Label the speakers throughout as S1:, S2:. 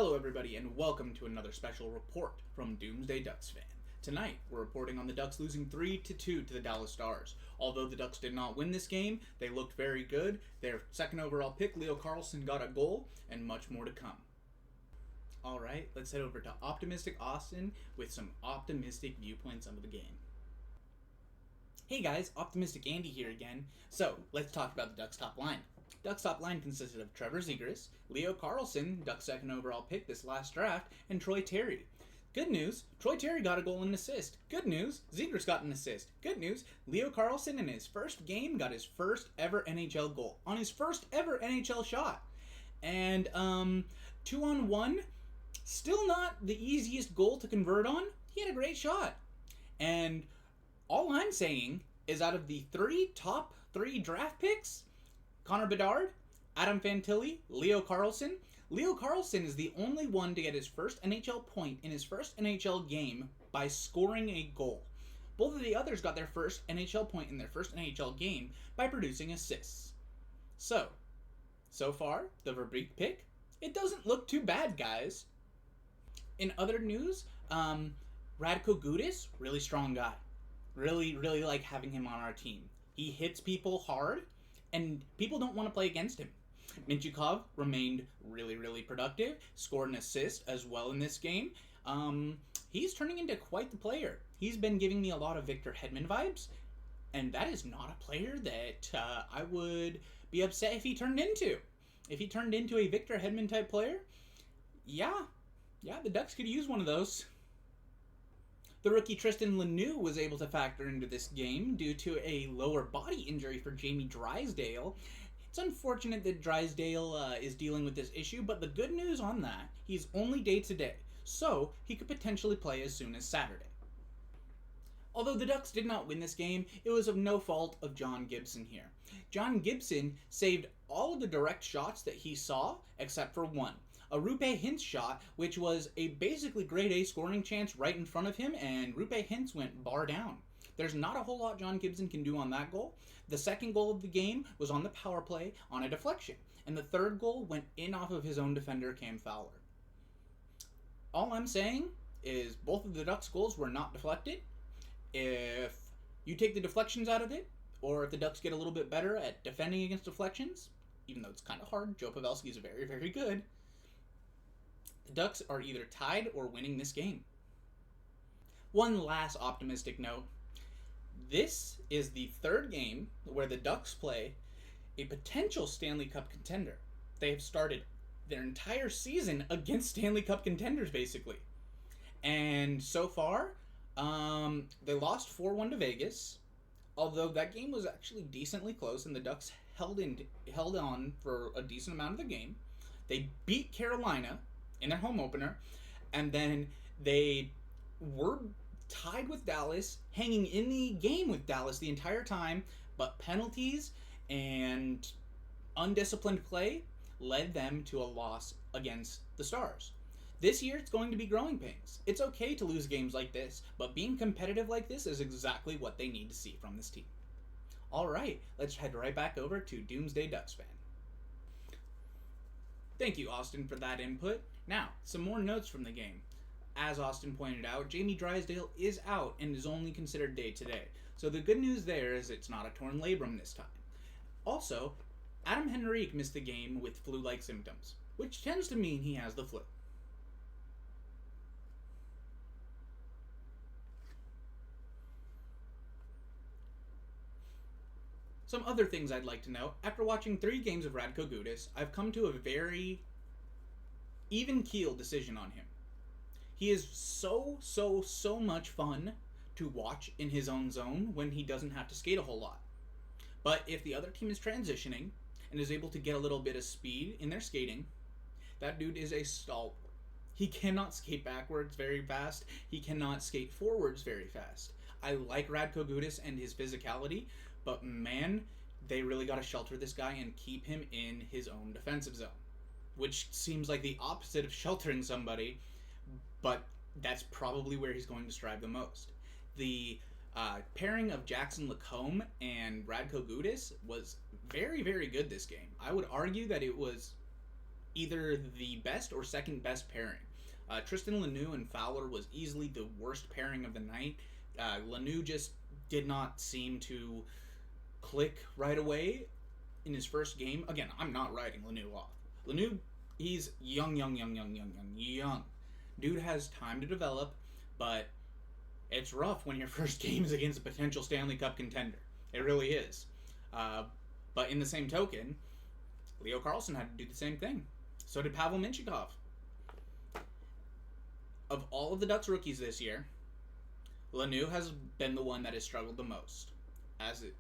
S1: Hello everybody and welcome to another special report from Doomsday Ducks fan. Tonight, we're reporting on the Ducks losing 3-2 to the Dallas Stars. Although the Ducks did not win this game, they looked very good. Their second overall pick, Leo Carlsson, got a goal, and much more to come. Alright, let's head over to Optimistic Austin with some optimistic viewpoints of the game. Hey guys, Optimistic Andy here again. So, let's talk about the Ducks top line. Ducks top line consisted of Trevor Zegras, Leo Carlsson, Ducks second overall pick this last draft, and Troy Terry. Good news, Troy Terry got a goal and an assist. Good news, Zegras got an assist. Good news, Leo Carlsson in his first game got his first ever NHL goal on his first ever NHL shot. And 2-on-1, still not the easiest goal to convert on. He had a great shot. And all I'm saying is out of the top three draft picks, Connor Bedard, Adam Fantilli, Leo Carlsson. Leo Carlsson is the only one to get his first NHL point in his first NHL game by scoring a goal. Both of the others got their first NHL point in their first NHL game by producing assists. So far, the Verbeek pick, it doesn't look too bad, guys. In other news, Radko Gudas, really strong guy. Really like having him on our team. He hits people hard, and people don't want to play against him. Minchukov remained really productive, scored an assist as well in this game. He's turning into quite the player. He's been giving me a lot of Victor Hedman vibes, and that is not a player that I would be upset if he turned into. If he turned into a Victor Hedman type player, yeah, the Ducks could use one of those. The rookie Tristan Lanoux was able to factor into this game due to a lower body injury for Jamie Drysdale. It's unfortunate that Drysdale is dealing with this issue, but the good news on that, he's only day-to-day, so he could potentially play as soon as Saturday. Although the Ducks did not win this game, it was of no fault of John Gibson here. John Gibson saved all of the direct shots that he saw, except for one. A Rupe Hintz shot, which was a basically grade A scoring chance right in front of him, and Rupe Hintz went bar down. There's not a whole lot John Gibson can do on that goal. The second goal of the game was on the power play on a deflection, and the third goal went in off of his own defender, Cam Fowler. All I'm saying is both of the Ducks goals were not deflected. If you take the deflections out of it, or if the Ducks get a little bit better at defending against deflections, even though it's kind of hard, Joe Pavelski is very good, the Ducks are either tied or winning this game. One last optimistic note. This is the third game where the Ducks play a potential Stanley Cup contender. They have started their entire season against Stanley Cup contenders, basically. And so far, they lost 4-1 to Vegas, although that game was actually decently close, and the Ducks held on for a decent amount of the game. They beat Carolina in their home opener, and then they were tied with Dallas, hanging in the game with Dallas the entire time, but penalties and undisciplined play led them to a loss against the Stars. This year, it's going to be growing pains. It's okay to lose games like this, but being competitive like this is exactly what they need to see from this team. Alright, let's head right back over to Doomsday Ducks fan. Thank you, Austin, for that input. Now, some more notes from the game. As Austin pointed out, Jamie Drysdale is out and is only considered day-to-day. So the good news there is it's not a torn labrum this time. Also, Adam Henrique missed the game with flu-like symptoms, which tends to mean he has the flu. Some other things I'd like to know. After watching 3 games of Radko Gudas, I've come to a very even-keeled decision on him. He is so much fun to watch in his own zone when he doesn't have to skate a whole lot. But if the other team is transitioning and is able to get a little bit of speed in their skating, that dude is a stalwart. He cannot skate backwards very fast. He cannot skate forwards very fast. I like Radko Gudas and his physicality, but man, they really got to shelter this guy and keep him in his own defensive zone, which seems like the opposite of sheltering somebody, but that's probably where he's going to strive the most. The pairing of Jackson Lacombe and Radko Gudas was very good this game. I would argue that it was either the best or second best pairing. Tristan Lanu and Fowler was easily the worst pairing of the night. Lanu just did not seem to click right away in his first game. Again, I'm not writing Lanu off. Lanu, he's young. Dude has time to develop, but it's rough when your first game is against a potential Stanley Cup contender. It really is. But in the same token, Leo Carlsson had to do the same thing. So did Pavel Mintyukov. Of all of the Ducks rookies this year, Lanu has been the one that has struggled the most.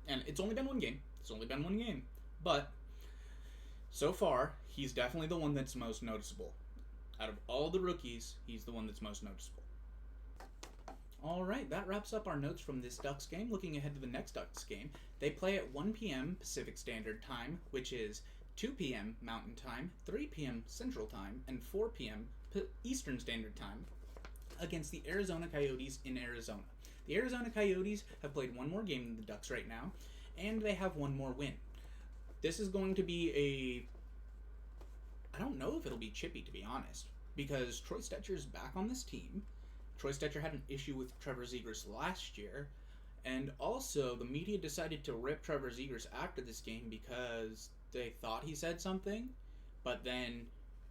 S1: And it's only been one game. But so far, he's definitely the one that's most noticeable. Out of all the rookies, he's the one that's most noticeable. Alright, that wraps up our notes from this Ducks game. Looking ahead to the next Ducks game, they play at 1 p.m. Pacific Standard Time, which is 2 p.m. Mountain Time, 3 p.m. Central Time, and 4 p.m. Eastern Standard Time against the Arizona Coyotes in Arizona. The Arizona Coyotes have played one more game than the Ducks right now, and they have one more win. This is going to be I don't know if it'll be chippy, to be honest, because Troy Stetcher's back on this team. Troy Stetcher had an issue with Trevor Zegras last year, and also the media decided to rip Trevor Zegras after this game because they thought he said something, but then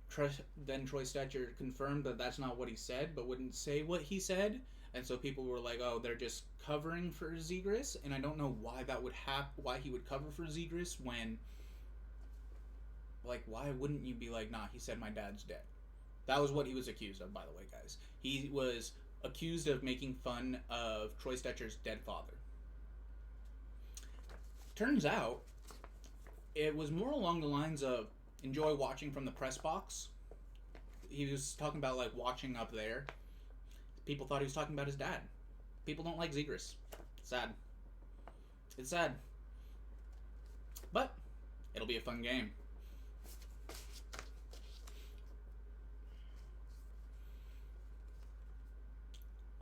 S1: Troy Stetcher confirmed that that's not what he said, but wouldn't say what he said, and so people were like, "Oh, they're just covering for Zegras," and I don't know why that would why he would cover for Zegras when, like, why wouldn't you be like, "Nah, he said my dad's dead." That was what he was accused of, by the way, guys. He was accused of making fun of Troy Stetcher's dead father. Turns out, it was more along the lines of enjoy watching from the press box. He was talking about, like, watching up there. People thought he was talking about his dad. People don't like Zegras. Sad. It's sad. But it'll be a fun game.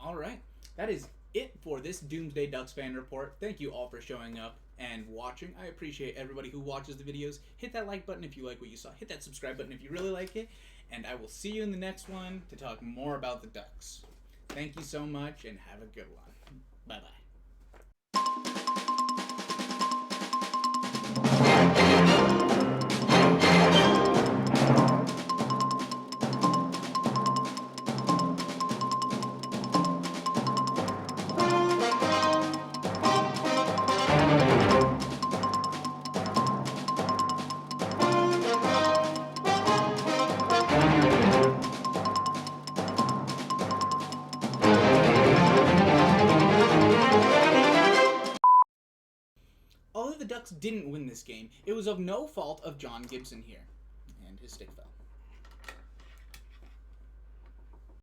S1: Alright, that is it for this Doomsday Ducks fan report. Thank you all for showing up and watching. I appreciate everybody who watches the videos. Hit that like button if you like what you saw. Hit that subscribe button if you really like it. And I will see you in the next one to talk more about the Ducks. Thank you so much and have a good one. Bye-bye. Although the Ducks didn't win this game, it was of no fault of John Gibson here. And his stick fell.